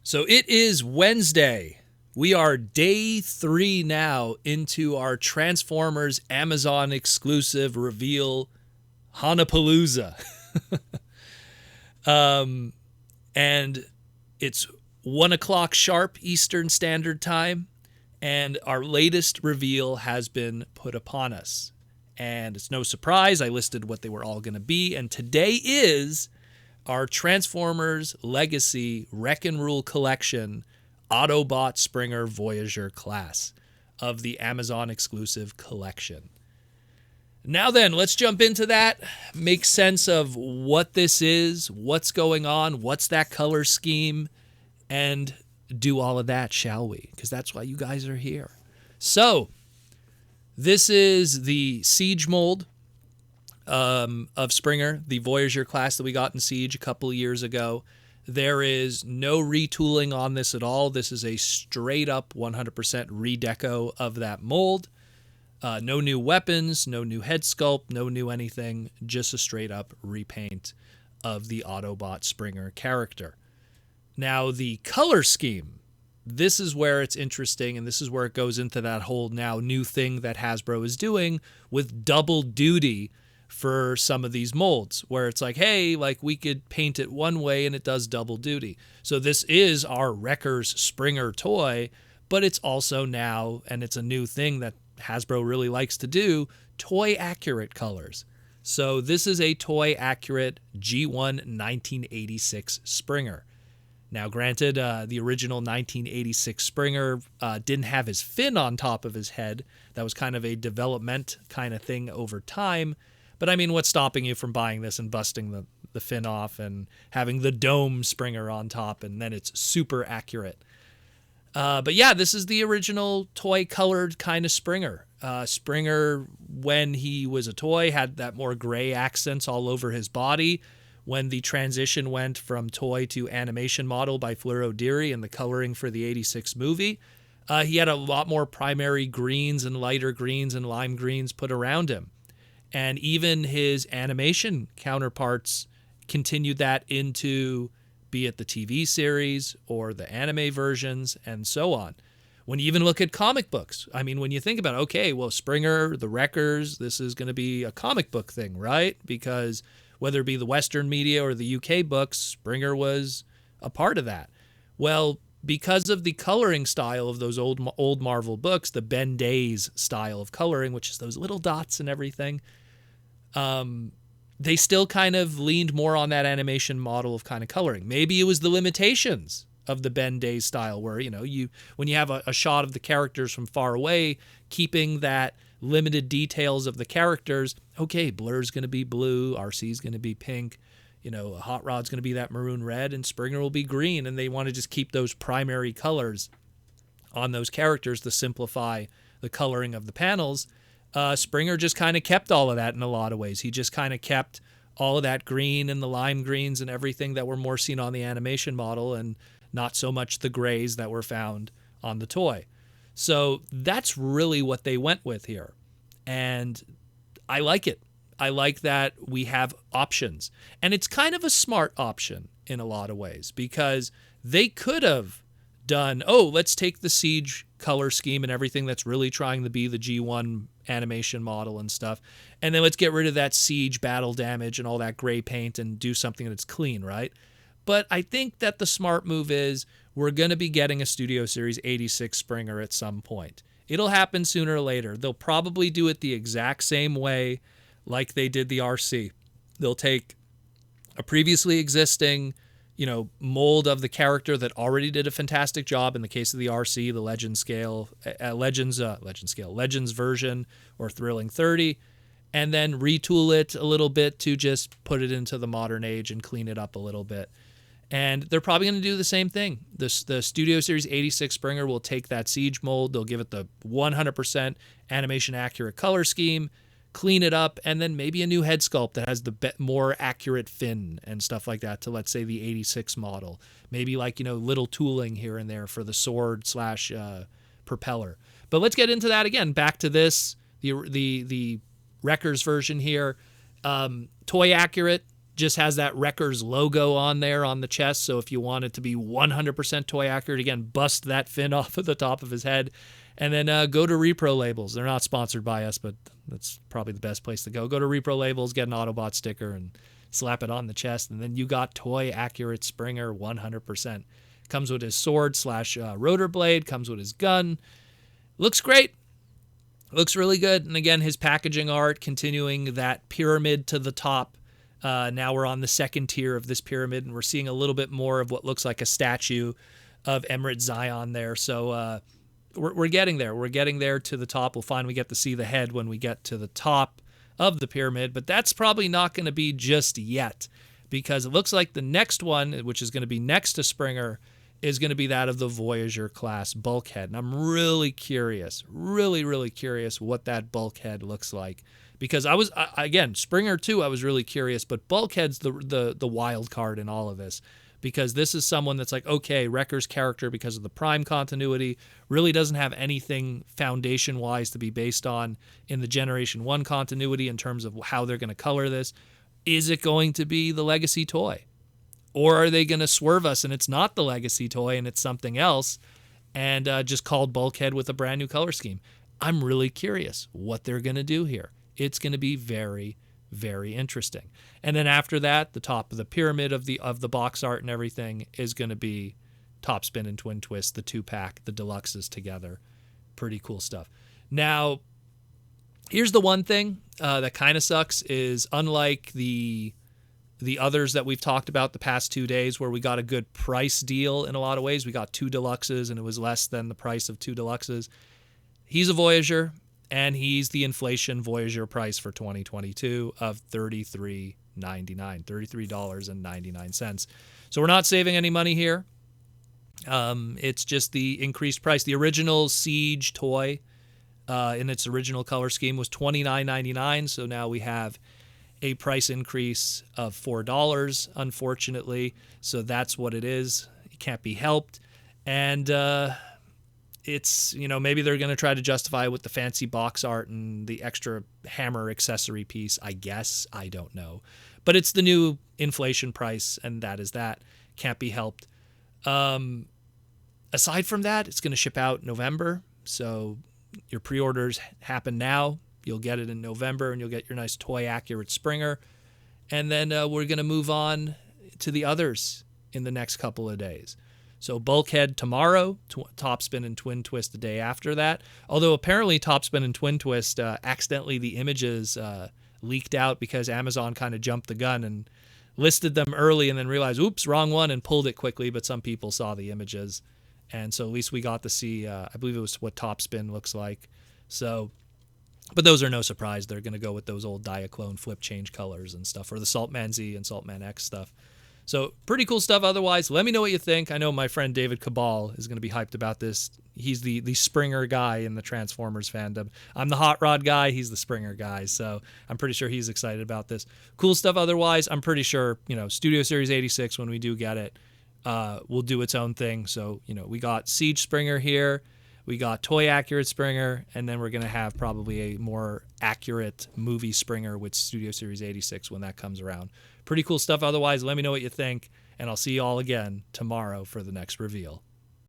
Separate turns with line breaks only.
So it is Wednesday. We are day 3 now into our Transformers Amazon exclusive reveal Hanapalooza. And it's 1 o'clock sharp Eastern Standard Time, and our latest reveal has been put upon us. And it's no surprise, I listed what they were all going to be, and today is our Transformers Legacy Wreck and Rule Collection Autobot Springer Voyager class of the Amazon exclusive collection. Now then, let's jump into that, make sense of what this is, what's going on, what's that color scheme, and do all of that, shall we? Because that's why you guys are here. So, this is the Siege mold of Springer, the Voyager class that we got in Siege a couple of years ago. There is no retooling on this at all. This is a straight up 100% redeco of that mold. No new weapons, no new head sculpt, no new anything, just a straight up repaint of the Autobot Springer character. Now, the color scheme, this is where it's interesting, and this is where it goes into that whole now new thing that Hasbro is doing with double duty for some of these molds, where it's like, hey, like we could paint it one way and it does double duty. So this is our Wreckers Springer toy, but it's also now, and it's a new thing that Hasbro really likes to do, toy accurate colors. So this is a toy accurate G1 1986 Springer. Now, granted, the original 1986 Springer didn't have his fin on top of his head. That was kind of a development kind of thing over time. But I mean, what's stopping you from buying this and busting the fin off and having the dome Springer on top, and then it's super accurate. But yeah, this is the original toy colored kind of Springer. Springer, when he was a toy, had that more gray accents all over his body. When the transition went from toy to animation model by Fleur O'Deary and the coloring for the 86 movie, he had a lot more primary greens and lighter greens and lime greens put around him. And even his animation counterparts continued that into, be it the TV series or the anime versions and so on. When you even look at comic books, I mean, when you think about, okay, well, Springer, the Wreckers, this is going to be a comic book thing, right? Because whether it be the Western media or the UK books, Springer was a part of that. Well, because of the coloring style of those old Marvel books, the Ben Days style of coloring, which is those little dots and everything, they still kind of leaned more on that animation model of kind of coloring. Maybe it was the limitations of the Ben Days style where, you know, when you have a shot of the characters from far away, keeping that limited details of the characters, okay, Blur's going to be blue, RC's going to be pink, you know, Hot Rod's going to be that maroon red, and Springer will be green, and they want to just keep those primary colors on those characters to simplify the coloring of the panels. Springer just kind of kept all of that in a lot of ways. He just kind of kept all of that green and the lime greens and everything that were more seen on the animation model and not so much the grays that were found on the toy. So that's really what they went with here. And I like it. I like that we have options. And it's kind of a smart option in a lot of ways because they could have done, oh, let's take the Siege color scheme and everything that's really trying to be the G1 animation model and stuff, and then let's get rid of that Siege battle damage and all that gray paint and do something that's clean, right? But I think that the smart move is we're going to be getting a Studio Series 86 Springer at some point. It'll happen sooner or later. They'll probably do it the exact same way like they did the RC. They'll take a previously existing, you know, mold of the character that already did a fantastic job. In the case of the RC, the Legends version or Thrilling 30, and then retool it a little bit to just put it into the modern age and clean it up a little bit. And they're probably going to do the same thing. The Studio Series 86 Springer will take that Siege mold. They'll give it the 100% animation accurate color scheme, clean it up, and then maybe a new head sculpt that has the more accurate fin and stuff like that to, let's say, the 86 model. Maybe like, you know, little tooling here and there for the sword / propeller. But let's get into that again. Back to this, the Wreckers version here. Toy accurate. just has that Wreckers logo on there on the chest. So if you want it to be 100% toy accurate, again, bust that fin off of the top of his head. And then go to Repro Labels. They're not sponsored by us, but that's probably the best place to go. Go to Repro Labels, get an Autobot sticker, and slap it on the chest. And then you got toy accurate Springer 100%. Comes with his sword / rotor blade. Comes with his gun. Looks great. Looks really good. And again, his packaging art continuing that pyramid to the top. Now we're on the second tier of this pyramid, and we're seeing a little bit more of what looks like a statue of Emirate Zion there. So we're getting there. We're getting there to the top. We'll finally get to see the head when we get to the top of the pyramid, but that's probably not going to be just yet, because it looks like the next one, which is going to be next to Springer, is going to be that of the Voyager class bulkhead. And I'm really curious, really curious what that bulkhead looks like. Because again, Springer 2, I was really curious, but Bulkhead's the wild card in all of this. Because this is someone that's like, okay, Wrecker's character, because of the Prime continuity, really doesn't have anything foundation-wise to be based on in the Generation 1 continuity in terms of how they're going to color this. Is it going to be the Legacy toy? Or are they going to swerve us and it's not the Legacy toy and it's something else, and just called Bulkhead with a brand new color scheme? I'm really curious what they're going to do here. It's going to be very, very interesting. And then after that, the top of the pyramid of the box art and everything is going to be Top Spin and Twin Twist, the 2-pack, the deluxes together. Pretty cool stuff. Now, here's the one thing that kind of sucks is, unlike the others that we've talked about the past 2 days where we got a good price deal in a lot of ways, we got 2 deluxes and it was less than the price of 2 deluxes. He's a Voyager, and he's the inflation Voyager price for 2022 of $33.99. So we're not saving any money here. It's just the increased price. The original Siege toy in its original color scheme was $29.99. So now we have a price increase of $4, unfortunately. So that's what it is. It can't be helped. And it's, maybe they're going to try to justify it with the fancy box art and the extra hammer accessory piece, I guess. I don't know. But it's the new inflation price, and that is that. Can't be helped. Aside from that, it's going to ship out in November. So your pre-orders happen now. You'll get it in November, and you'll get your nice toy-accurate Springer. And then we're going to move on to the others in the next couple of days. So Bulkhead tomorrow, Top Spin and Twin Twist the day after that. Although apparently Top Spin and Twin Twist, accidentally the images leaked out because Amazon kind of jumped the gun and listed them early and then realized, oops, wrong one, and pulled it quickly. But some people saw the images. And so at least we got to see, I believe it was what Top Spin looks like. So, but those are no surprise. They're going to go with those old Diaclone flip change colors and stuff, or the Saltman Z and Saltman X stuff. So pretty cool stuff otherwise. Let me know what you think. I know my friend David Cabal is going to be hyped about this. He's the Springer guy in the Transformers fandom. I'm the Hot Rod guy. He's the Springer guy. So I'm pretty sure he's excited about this. Cool stuff otherwise. I'm pretty sure, Studio Series 86, when we do get it, will do its own thing. So, we got Siege Springer here. We got Toy Accurate Springer. And then we're going to have probably a more accurate movie Springer with Studio Series 86 when that comes around. Pretty cool stuff otherwise. Let me know what you think, and I'll see you all again tomorrow for the next reveal.